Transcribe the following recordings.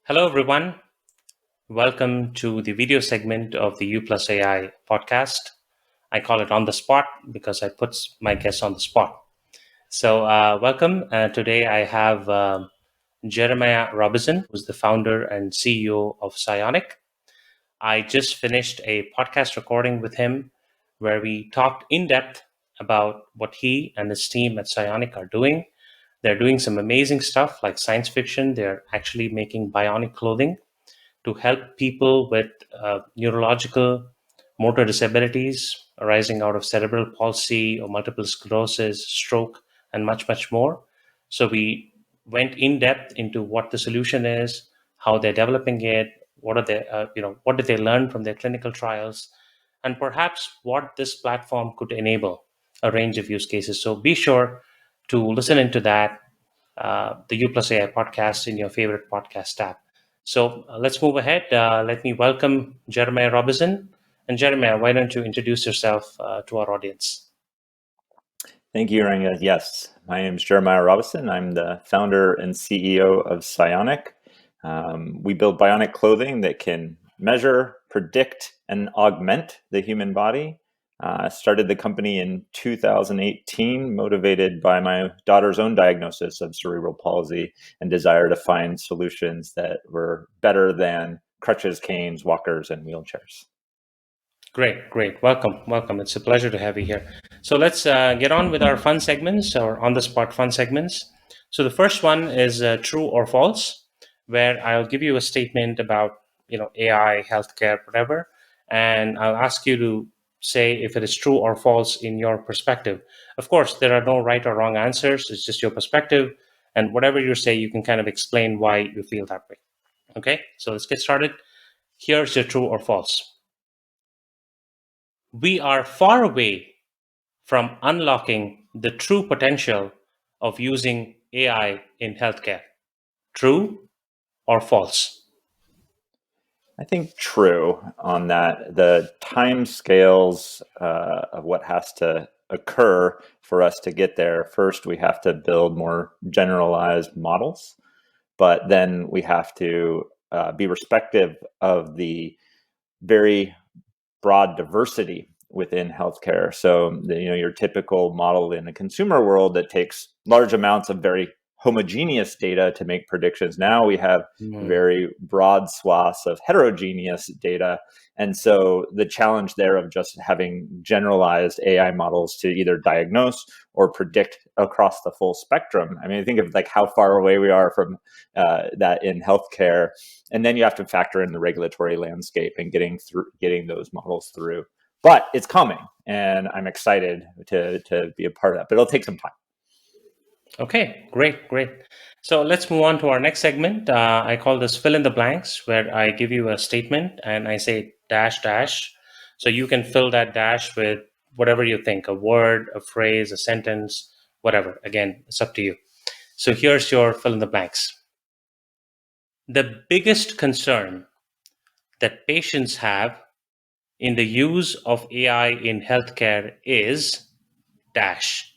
Hello, everyone. Welcome to the video segment of the You+AI podcast. I call it On the Spot because I put my guests on the spot. So, welcome. Today I have Jeremiah Robison, who's the founder and CEO of Cionic. I just finished a podcast recording with him where we talked in depth about what he and his team at Cionic are doing. They're doing some amazing stuff like science fiction. They're actually making bionic clothing to help people with neurological motor disabilities arising out of cerebral palsy or multiple sclerosis, stroke, and much, much more. So we went in depth into what the solution is, how they're developing it, what did they learn from their clinical trials, and perhaps what this platform could enable a range of use cases. So be sure to listen into that, the You+AI podcast in your favorite podcast app. So let's move ahead. Let me welcome Jeremiah Robison. And Jeremiah, why don't you introduce yourself to our audience? Thank you, Ranga. Yes, my name is Jeremiah Robison. I'm the founder and CEO of Cionic. We build bionic clothing that can measure, predict, and augment the human body. I started the company in 2018, motivated by my daughter's own diagnosis of cerebral palsy and desire to find solutions that were better than crutches, canes, walkers, and wheelchairs. Great. Welcome. It's a pleasure to have you here. So let's get on with our fun segments, or on-the-spot fun segments. So the first one is true or false, where I'll give you a statement about AI, healthcare, whatever, and I'll ask you to say if it is true or false in your perspective. Of course, there are no right or wrong answers. It's just your perspective, and whatever you say, you can kind of explain why you feel that way. Okay, so let's get started. Here's your true or false. We are far away from unlocking the true potential of using AI in healthcare. True or false? I think true on that. The time scales of what has to occur for us to get there. First, we have to build more generalized models, but then we have to be respective of the very broad diversity within healthcare. So, your typical model in the consumer world that takes large amounts of very homogeneous data to make predictions. Now we have very broad swaths of heterogeneous data. And so the challenge there of just having generalized AI models to either diagnose or predict across the full spectrum. I mean, I think of like how far away we are from that in healthcare. And then you have to factor in the regulatory landscape and getting those models through. But it's coming, and I'm excited to be a part of that. But it'll take some time. Okay, great. So let's move on to our next segment. I call this fill in the blanks, where I give you a statement and I say dash dash. So you can fill that dash with whatever you think, a word, a phrase, a sentence, whatever. Again, it's up to you. So here's your fill in the blanks. The biggest concern that patients have in the use of AI in healthcare is dash.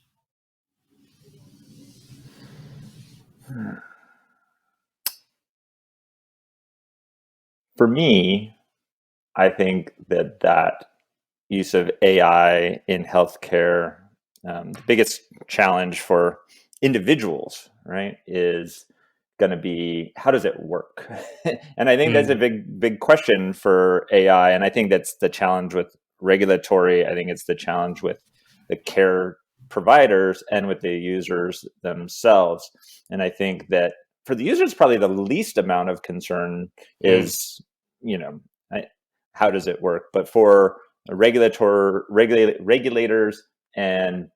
For me, I think that use of AI in healthcare, the biggest challenge for individuals, right, is going to be how does it work? And I think that's a big question for AI. And I think that's the challenge with regulatory. I think it's the challenge with the care providers and with the users themselves. And I think that for the users, probably the least amount of concern is, how does it work? But for regulators and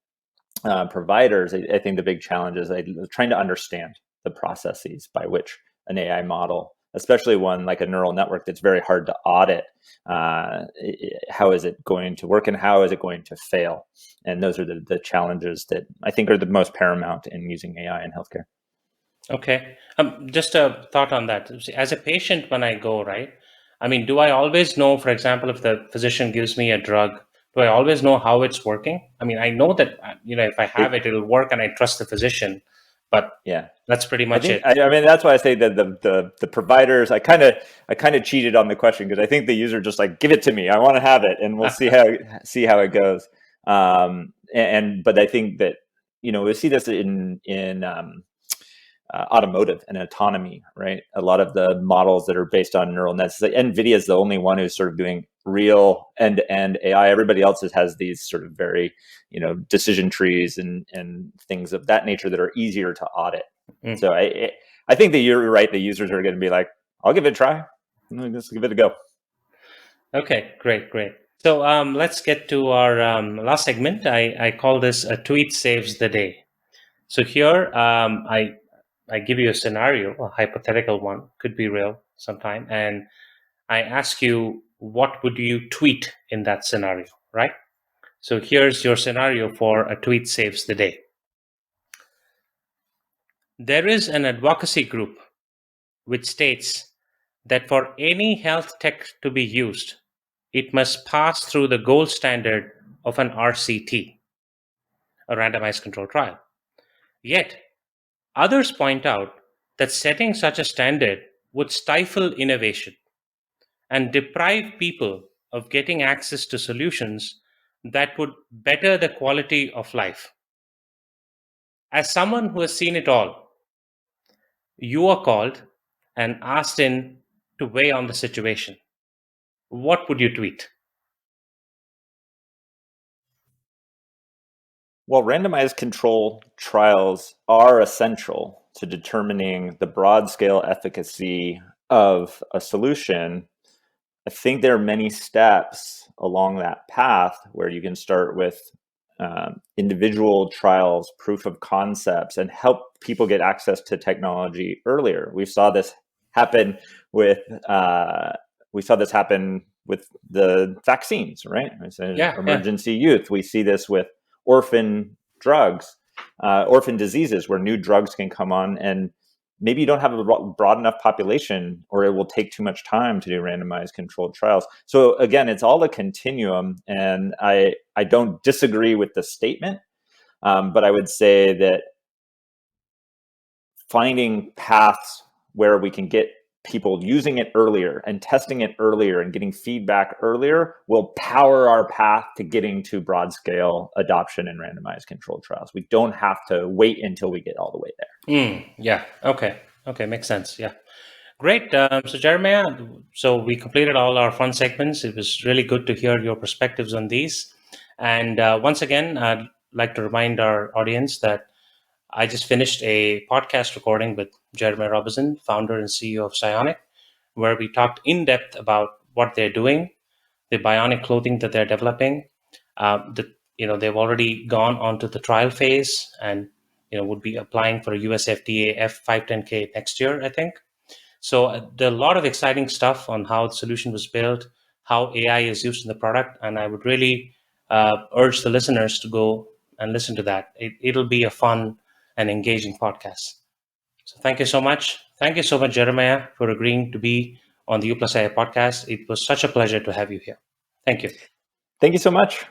providers, I think the big challenge is trying to understand the processes by which an AI model, especially one like a neural network that's very hard to audit, how is it going to work and how is it going to fail? And those are the challenges that I think are the most paramount in using AI in healthcare. Okay. Just a thought on that. As a patient, when I go, right, I mean, do I always know, for example, if the physician gives me a drug, do I always know how it's working? I mean, I know that, if I have it, it'll work and I trust the physician. But Yeah. that's pretty I much think it. I mean that's why I say that the providers I kind of cheated on the question because I think the user just like give it to me, I want to have it, and we'll see how it goes. And but I think that we see this in automotive and autonomy, right? A lot of the models that are based on neural nets, like NVIDIA is the only one who's sort of doing real end-to-end AI. Everybody else has these sort of very, decision trees and things of that nature that are easier to audit. Mm. So I think that you're right. The users are going to be like, I'll give it a try. Let's give it a go. Okay, great. So let's get to our last segment. I call this a tweet saves the day. So here I give you a scenario, a hypothetical one, could be real sometime, and I ask you, what would you tweet in that scenario, right? So here's your scenario for a tweet saves the day. There is an advocacy group which states that for any health tech to be used, it must pass through the gold standard of an RCT, a randomized controlled trial. Yet, others point out that setting such a standard would stifle innovation and deprive people of getting access to solutions that would better the quality of life. As someone who has seen it all, you are called and asked in to weigh on the situation. What would you tweet? Well, randomized control trials are essential to determining the broad scale efficacy of a solution. I think there are many steps along that path where you can start with individual trials, proof of concepts, and help people get access to technology earlier. We saw this happen with the vaccines, right? It's an Yeah. emergency youth. We see this with orphan drugs, orphan diseases, where new drugs can come on, and maybe you don't have a broad enough population, or it will take too much time to do randomized controlled trials. So again, it's all a continuum, and I don't disagree with the statement, but I would say that finding paths where we can get people using it earlier and testing it earlier and getting feedback earlier will power our path to getting to broad scale adoption and randomized controlled trials. We don't have to wait until we get all the way there. Yeah. Okay. Makes sense. Yeah. Great. So, Jeremiah, so we completed all our fun segments. It was really good to hear your perspectives on these. And once again, I'd like to remind our audience that I just finished a podcast recording with Jeremiah Robison, founder and CEO of Cionic, where we talked in depth about what they're doing, the bionic clothing that they're developing. They've already gone onto the trial phase and would be applying for a US FDA F510K next year, I think. So there are a lot of exciting stuff on how the solution was built, how AI is used in the product, and I would really urge the listeners to go and listen to that. It'll be a fun and engaging podcast. So thank you so much. Thank you so much, Jeremiah, for agreeing to be on the You+AI podcast. It was such a pleasure to have you here. Thank you. Thank you so much.